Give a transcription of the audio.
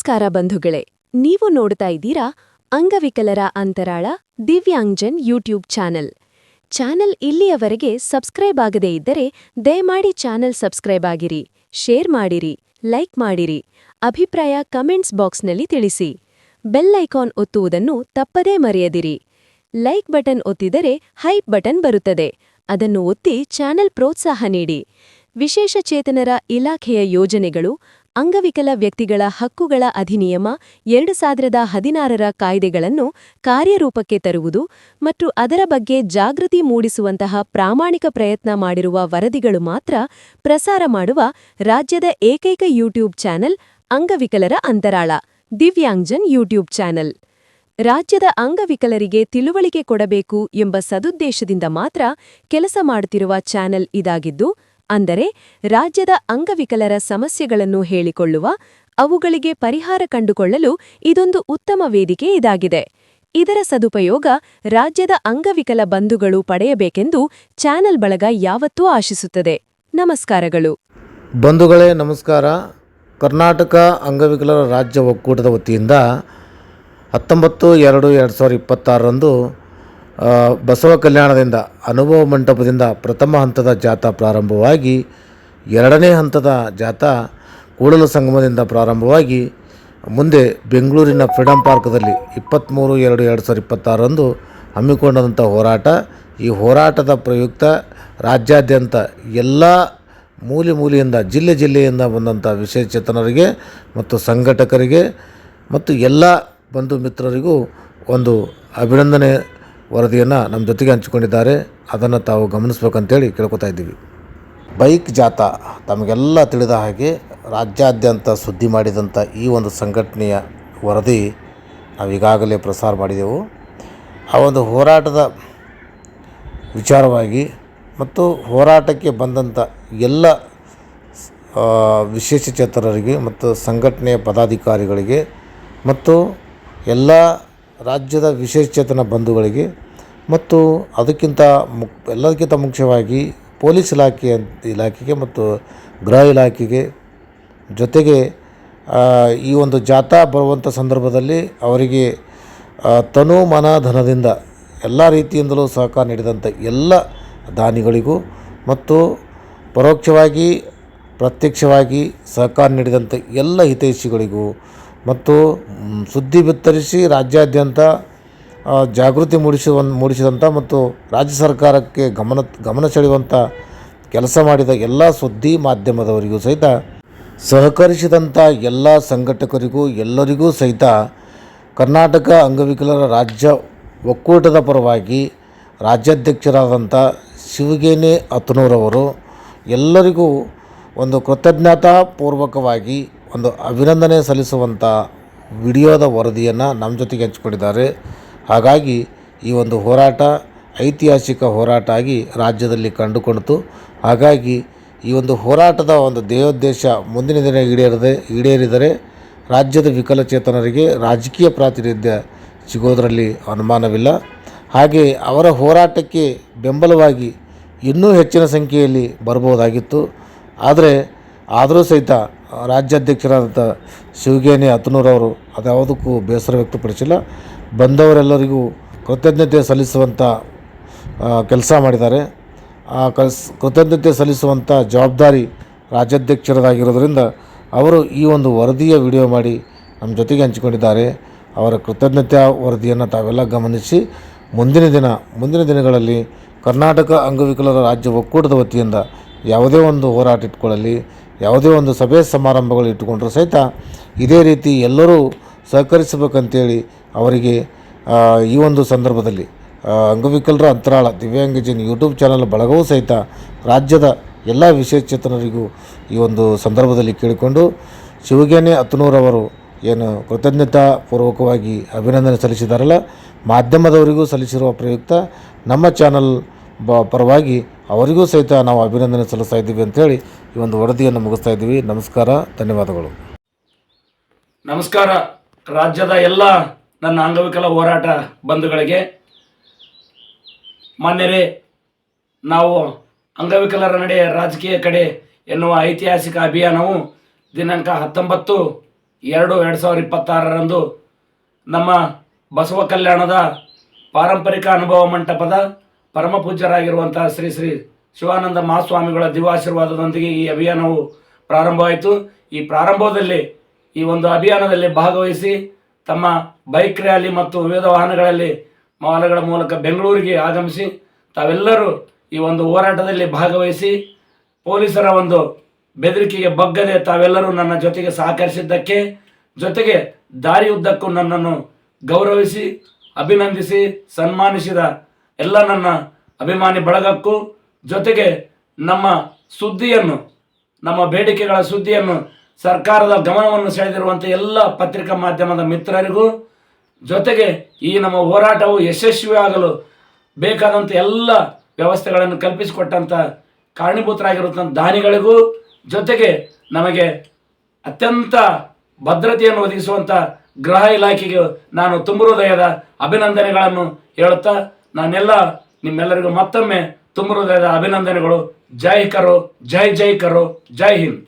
ನಮಸ್ಕಾರ ಬಂಧುಗಳೇ, ನೀವು ನೋಡ್ತಾ ಇದ್ದೀರಾ ಅಂಗವಿಕಲರ ಅಂತರಾಳ ದಿವ್ಯಾಂಗ್ಜನ್ ಯೂಟ್ಯೂಬ್ ಚಾನೆಲ್ ಇಲ್ಲಿಯವರೆಗೆ ಸಬ್ಸ್ಕ್ರೈಬ್ ಆಗದೇ ಇದ್ದರೆ ದಯಮಾಡಿ ಚಾನೆಲ್ ಸಬ್ಸ್ಕ್ರೈಬ್ ಆಗಿರಿ, ಶೇರ್ ಮಾಡಿರಿ, ಲೈಕ್ ಮಾಡಿರಿ, ಅಭಿಪ್ರಾಯ ಕಮೆಂಟ್ಸ್ ಬಾಕ್ಸ್ನಲ್ಲಿ ತಿಳಿಸಿ. ಬೆಲ್ ಐಕಾನ್ ಒತ್ತುವುದನ್ನು ತಪ್ಪದೇ ಮರೆಯದಿರಿ. ಲೈಕ್ ಬಟನ್ ಒತ್ತಿದರೆ ಹೈಪ್ ಬಟನ್ ಬರುತ್ತದೆ, ಅದನ್ನು ಒತ್ತಿ ಚಾನೆಲ್ ಪ್ರೋತ್ಸಾಹ ನೀಡಿ. ವಿಶೇಷ ಚೇತನರ ಇಲಾಖೆಯ ಯೋಜನೆಗಳು, ಅಂಗವಿಕಲ ವ್ಯಕ್ತಿಗಳ ಹಕ್ಕುಗಳ ಅಧಿನಿಯಮ 2016ರ ಕಾಯ್ದೆಗಳನ್ನು ಕಾರ್ಯರೂಪಕ್ಕೆ ತರುವುದು ಮತ್ತು ಅದರ ಬಗ್ಗೆ ಜಾಗೃತಿ ಮೂಡಿಸುವಂತಹ ಪ್ರಾಮಾಣಿಕ ಪ್ರಯತ್ನ ಮಾಡಿರುವ ವರದಿಗಳು ಮಾತ್ರ ಪ್ರಸಾರ ಮಾಡುವ ರಾಜ್ಯದ ಏಕೈಕ ಯೂಟ್ಯೂಬ್ ಚಾನೆಲ್ ಅಂಗವಿಕಲರ ಅಂತರಾಳ ದಿವ್ಯಾಂಗ್ಜನ್ ಯೂಟ್ಯೂಬ್ ಚಾನೆಲ್. ರಾಜ್ಯದ ಅಂಗವಿಕಲರಿಗೆ ತಿಳುವಳಿಕೆ ಕೊಡಬೇಕು ಎಂಬ ಸದುದ್ದೇಶದಿಂದ ಮಾತ್ರ ಕೆಲಸ ಮಾಡುತ್ತಿರುವ ಚಾನೆಲ್ ಇದಾಗಿದ್ದು, ಅಂದರೆ ರಾಜ್ಯದ ಅಂಗವಿಕಲರ ಸಮಸ್ಯೆಗಳನ್ನು ಹೇಳಿಕೊಳ್ಳುವ, ಅವುಗಳಿಗೆ ಪರಿಹಾರ ಕಂಡುಕೊಳ್ಳಲು ಇದೊಂದು ಉತ್ತಮ ವೇದಿಕೆ ಇದಾಗಿದೆ. ಇದರ ಸದುಪಯೋಗ ರಾಜ್ಯದ ಅಂಗವಿಕಲ ಬಂಧುಗಳು ಪಡೆಯಬೇಕೆಂದು ಚಾನೆಲ್ ಬಳಗ ಯಾವತ್ತೂ ಆಶಿಸುತ್ತದೆ. ನಮಸ್ಕಾರಗಳು ಬಂಧುಗಳೇ, ನಮಸ್ಕಾರ. ಕರ್ನಾಟಕ ಅಂಗವಿಕಲರ ರಾಜ್ಯ ಒಕ್ಕೂಟದ ವತಿಯಿಂದ 19/2/2026ರಂದು ಬಸವ ಕಲ್ಯಾಣದಿಂದ ಅನುಭವ ಮಂಟಪದಿಂದ ಪ್ರಥಮ ಹಂತದ ಜಾಥಾ ಪ್ರಾರಂಭವಾಗಿ, ಎರಡನೇ ಹಂತದ ಜಾಥಾ ಕೂಡಲ ಸಂಗಮದಿಂದ ಪ್ರಾರಂಭವಾಗಿ ಮುಂದೆ ಬೆಂಗಳೂರಿನ ಫ್ರೀಡಂ ಪಾರ್ಕ್ದಲ್ಲಿ 23/2/2026ರಂದು ಹಮ್ಮಿಕೊಂಡಂಥ ಹೋರಾಟ. ಈ ಹೋರಾಟದ ಪ್ರಯುಕ್ತ ರಾಜ್ಯಾದ್ಯಂತ ಎಲ್ಲ ಮೂಲೆಯಿಂದ ಜಿಲ್ಲೆಯಿಂದ ಬಂದಂಥ ವಿಶೇಷಚೇತನರಿಗೆ ಮತ್ತು ಸಂಘಟಕರಿಗೆ ಮತ್ತು ಎಲ್ಲ ಬಂಧು ಮಿತ್ರರಿಗೂ ಒಂದು ಅಭಿನಂದನೆ ವರದಿಯನ್ನು ನಮ್ಮ ಜೊತೆಗೆ ಹಂಚಿಕೊಂಡಿದ್ದಾರೆ. ಅದನ್ನು ತಾವು ಗಮನಿಸ್ಬೇಕಂತೇಳಿ ಕೇಳ್ಕೊತಾ ಇದ್ದೀವಿ. ಬೈಕ್ ಜಾಥಾ ತಮಗೆಲ್ಲ ತಿಳಿದ ಹಾಗೆ ರಾಜ್ಯಾದ್ಯಂತ ಸುದ್ದಿ ಮಾಡಿದಂಥ ಈ ಒಂದು ಸಂಘಟನೆಯ ವರದಿ ನಾವೀಗಾಗಲೇ ಪ್ರಸಾರ ಮಾಡಿದೆವು. ಆ ಒಂದು ಹೋರಾಟದ ವಿಚಾರವಾಗಿ ಮತ್ತು ಹೋರಾಟಕ್ಕೆ ಬಂದಂಥ ಎಲ್ಲ ವಿಶೇಷಚೇತನರಿಗೆ ಮತ್ತು ಸಂಘಟನೆಯ ಪದಾಧಿಕಾರಿಗಳಿಗೆ ಮತ್ತು ಎಲ್ಲ ರಾಜ್ಯದ ವಿಶೇಷಚೇತನ ಬಂಧುಗಳಿಗೆ ಮತ್ತು ಎಲ್ಲದಕ್ಕಿಂತ ಮುಖ್ಯವಾಗಿ ಪೊಲೀಸ್ ಇಲಾಖೆಗೆ ಮತ್ತು ಗೃಹ ಇಲಾಖೆಗೆ, ಜೊತೆಗೆ ಈ ಒಂದು ಜಾಥಾ ಬರುವಂಥ ಸಂದರ್ಭದಲ್ಲಿ ಅವರಿಗೆ ತನು ಮನ ಧನದಿಂದ ಎಲ್ಲ ರೀತಿಯಿಂದಲೂ ಸಹಕಾರ ನೀಡಿದಂಥ ಎಲ್ಲ ದಾನಿಗಳಿಗೂ ಮತ್ತು ಪರೋಕ್ಷವಾಗಿ ಪ್ರತ್ಯಕ್ಷವಾಗಿ ಸಹಕಾರ ನೀಡಿದಂಥ ಎಲ್ಲ ಹಿತೈಷಿಗಳಿಗೂ ಮತ್ತು ಸುದ್ದಿ ಬಿತ್ತರಿಸಿ ರಾಜ್ಯಾದ್ಯಂತ ಜಾಗೃತಿ ಮೂಡಿಸಿದಂಥ ಮತ್ತು ರಾಜ್ಯ ಸರ್ಕಾರಕ್ಕೆ ಗಮನ ಸೆಳೆಯುವಂಥ ಕೆಲಸ ಮಾಡಿದ ಎಲ್ಲ ಸುದ್ದಿ ಮಾಧ್ಯಮದವರಿಗೂ ಸಹಿತ, ಸಹಕರಿಸಿದಂಥ ಎಲ್ಲ ಸಂಘಟಕರಿಗೂ ಎಲ್ಲರಿಗೂ ಸಹಿತ ಕರ್ನಾಟಕ ಅಂಗವಿಕಲರ ರಾಜ್ಯ ಒಕ್ಕೂಟದ ಪರವಾಗಿ ರಾಜ್ಯಾಧ್ಯಕ್ಷರಾದಂಥ ಶಿವಗೇನೆ ಅತನೂರವರು ಎಲ್ಲರಿಗೂ ಒಂದು ಕೃತಜ್ಞತಾಪೂರ್ವಕವಾಗಿ ಒಂದು ಅಭಿನಂದನೆ ಸಲ್ಲಿಸುವಂಥ ವಿಡಿಯೋದ ವರದಿಯನ್ನು ನಮ್ಮ ಜೊತೆಗೆ ಹಂಚಿಕೊಂಡಿದ್ದಾರೆ. ಹಾಗಾಗಿ ಈ ಒಂದು ಹೋರಾಟ ಐತಿಹಾಸಿಕ ಹೋರಾಟ ಆಗಿ ರಾಜ್ಯದಲ್ಲಿ ಕಂಡುಕೊಂಡಿತು. ಹಾಗಾಗಿ ಈ ಒಂದು ಹೋರಾಟದ ಒಂದು ಧ್ಯೇಯೋದ್ದೇಶ ಮುಂದಿನ ದಿನ ಈಡೇರಿದರೆ ರಾಜ್ಯದ ವಿಕಲಚೇತನರಿಗೆ ರಾಜಕೀಯ ಪ್ರಾತಿನಿಧ್ಯ ಸಿಗೋದರಲ್ಲಿ ಅನುಮಾನವಿಲ್ಲ. ಹಾಗೆ ಅವರ ಹೋರಾಟಕ್ಕೆ ಬೆಂಬಲವಾಗಿ ಇನ್ನೂ ಹೆಚ್ಚಿನ ಸಂಖ್ಯೆಯಲ್ಲಿ ಬರ್ಬೋದಾಗಿತ್ತು. ಆದರೂ ಸಹಿತ ರಾಜ್ಯಾಧ್ಯಕ್ಷರಾದಂಥ ಶಿವಗೇನೆ ಅತನೂರವರು ಅದ್ಯಾವುದಕ್ಕೂ ಬೇಸರ ವ್ಯಕ್ತಪಡಿಸಿಲ್ಲ. ಬಂದವರೆಲ್ಲರಿಗೂ ಕೃತಜ್ಞತೆ ಸಲ್ಲಿಸುವಂಥ ಕೆಲಸ ಮಾಡಿದ್ದಾರೆ. ಆ ಕೃತಜ್ಞತೆ ಸಲ್ಲಿಸುವಂಥ ಜವಾಬ್ದಾರಿ ರಾಜ್ಯಾಧ್ಯಕ್ಷರದಾಗಿರೋದ್ರಿಂದ ಅವರು ಈ ಒಂದು ವರದಿಯ ವಿಡಿಯೋ ಮಾಡಿ ನಮ್ಮ ಜೊತೆಗೆ ಹಂಚಿಕೊಂಡಿದ್ದಾರೆ. ಅವರ ಕೃತಜ್ಞತೆಯ ವರದಿಯನ್ನು ತಾವೆಲ್ಲ ಗಮನಿಸಿ ಮುಂದಿನ ದಿನಗಳಲ್ಲಿ ಕರ್ನಾಟಕ ಅಂಗವಿಕಲರ ರಾಜ್ಯ ಒಕ್ಕೂಟದ ವತಿಯಿಂದ ಯಾವುದೇ ಒಂದು ಹೋರಾಟ ಇಟ್ಕೊಳ್ಳಲಿ, ಯಾವುದೇ ಒಂದು ಸಭೆ ಸಮಾರಂಭಗಳು ಇಟ್ಟುಕೊಂಡ್ರೂ ಸಹಿತ ಇದೇ ರೀತಿ ಎಲ್ಲರೂ ಸಹಕರಿಸಬೇಕಂತೇಳಿ ಅವರಿಗೆ ಈ ಒಂದು ಸಂದರ್ಭದಲ್ಲಿ ಅಂಗವಿಕಲರ ಅಂತರಾಳ ದಿವ್ಯಾಂಗಜನ್ ಯೂಟ್ಯೂಬ್ ಚಾನಲ್ ಬಳಗವೂ ಸಹಿತ ರಾಜ್ಯದ ಎಲ್ಲ ವಿಶೇಷಚೇತನರಿಗೂ ಈ ಒಂದು ಸಂದರ್ಭದಲ್ಲಿ ಕೇಳಿಕೊಂಡು, ಶಿವಗೇನೆ ಅತನೂರವರು ಏನು ಕೃತಜ್ಞತಾಪೂರ್ವಕವಾಗಿ ಅಭಿನಂದನೆ ಸಲ್ಲಿಸಿದಾರಲ್ಲ, ಮಾಧ್ಯಮದವರಿಗೂ ಸಲ್ಲಿಸಿರುವ ಪ್ರಯುಕ್ತ ನಮ್ಮ ಚಾನಲ್ ಪರವಾಗಿ ಅವರಿಗೂ ಸಹಿತ ನಾವು ಅಭಿನಂದನೆ ಸಲ್ಲಿಸ್ತಾ ಇದ್ದೀವಿ ಅಂಥೇಳಿ ಈ ಒಂದು ವರದಿಯನ್ನು ಮುಗಿಸ್ತಾ ಇದ್ದೀವಿ. ನಮಸ್ಕಾರ, ಧನ್ಯವಾದಗಳು. ನಮಸ್ಕಾರ. ರಾಜ್ಯದ ಎಲ್ಲ ನನ್ನ ಅಂಗವಿಕಲ ಹೋರಾಟ ಬಂಧುಗಳಿಗೆ ಮಾನ್ಯರೇ, ನಾವು ಅಂಗವಿಕಲರ ನಡೆ ರಾಜಕೀಯ ಕಡೆ ಎನ್ನುವ ಐತಿಹಾಸಿಕ ಅಭಿಯಾನವು ದಿನಾಂಕ 19 2/2026 ನಮ್ಮ ಬಸವ ಕಲ್ಯಾಣದ ಪಾರಂಪರಿಕ ಅನುಭವ ಮಂಟಪದ ಪರಮ ಪೂಜ್ಯರಾಗಿರುವಂತಹ ಶ್ರೀ ಶ್ರೀ ಶಿವಾನಂದ ಮಹಾಸ್ವಾಮಿಗಳ ದಿವ್ಯಾಶೀರ್ವಾದದೊಂದಿಗೆ ಈ ಅಭಿಯಾನವು ಪ್ರಾರಂಭವಾಯಿತು. ಈ ಪ್ರಾರಂಭದಲ್ಲಿ ಈ ಒಂದು ಅಭಿಯಾನದಲ್ಲಿ ಭಾಗವಹಿಸಿ ತಮ್ಮ ಬೈಕ್ ರ್ಯಾಲಿ ಮತ್ತು ವಿವಿಧ ವಾಹನಗಳಲ್ಲಿ ಮಾಲುಗಳ ಮೂಲಕ ಬೆಂಗಳೂರಿಗೆ ಆಗಮಿಸಿ ತಾವೆಲ್ಲರೂ ಈ ಒಂದು ಹೋರಾಟದಲ್ಲಿ ಭಾಗವಹಿಸಿ ಪೊಲೀಸರ ಒಂದು ಬೆದರಿಕೆಗೆ ಬಗ್ಗದೆ ತಾವೆಲ್ಲರೂ ನನ್ನ ಜೊತೆಗೆ ಸಹಕರಿಸಿದ್ದಕ್ಕೆ, ಜೊತೆಗೆ ದಾರಿಯುದ್ದಕ್ಕೂ ನನ್ನನ್ನು ಗೌರವಿಸಿ ಅಭಿನಂದಿಸಿ ಸನ್ಮಾನಿಸಿದ ಎಲ್ಲ ನನ್ನ ಅಭಿಮಾನಿ ಬಳಗಕ್ಕೂ, ಜೊತೆಗೆ ನಮ್ಮ ಸುದ್ದಿಯನ್ನು, ನಮ್ಮ ಬೇಡಿಕೆಗಳ ಸುದ್ದಿಯನ್ನು ಸರ್ಕಾರದ ಗಮನವನ್ನು ಸೆಳೆದಿರುವಂಥ ಎಲ್ಲ ಪತ್ರಿಕಾ ಮಾಧ್ಯಮದ ಮಿತ್ರರಿಗೂ, ಜೊತೆಗೆ ಈ ನಮ್ಮ ಹೋರಾಟವು ಯಶಸ್ವಿಯಾಗಲು ಬೇಕಾದಂಥ ಎಲ್ಲ ವ್ಯವಸ್ಥೆಗಳನ್ನು ಕಲ್ಪಿಸಿಕೊಟ್ಟಂಥ ಕಾರಣೀಭೂತರಾಗಿರುವಂಥ ದಾನಿಗಳಿಗೂ, ಜೊತೆಗೆ ನಮಗೆ ಅತ್ಯಂತ ಭದ್ರತೆಯನ್ನು ಒದಗಿಸುವಂಥ ಗೃಹ ಇಲಾಖೆಗೆ ನಾನು ತುಂಬ ಹೃದಯದ ಅಭಿನಂದನೆಗಳನ್ನು ಹೇಳುತ್ತಾ ನಾನೆಲ್ಲ ನಿಮ್ಮೆಲ್ಲರಿಗೂ ಮತ್ತೊಮ್ಮೆ ತುಂಬ ಹೃದಯದ ಅಭಿನಂದನೆಗಳು. ಜೈ ಕರೋ, ಜೈ ಜೈ ಕರೋ, ಜೈ ಹಿಂದ್.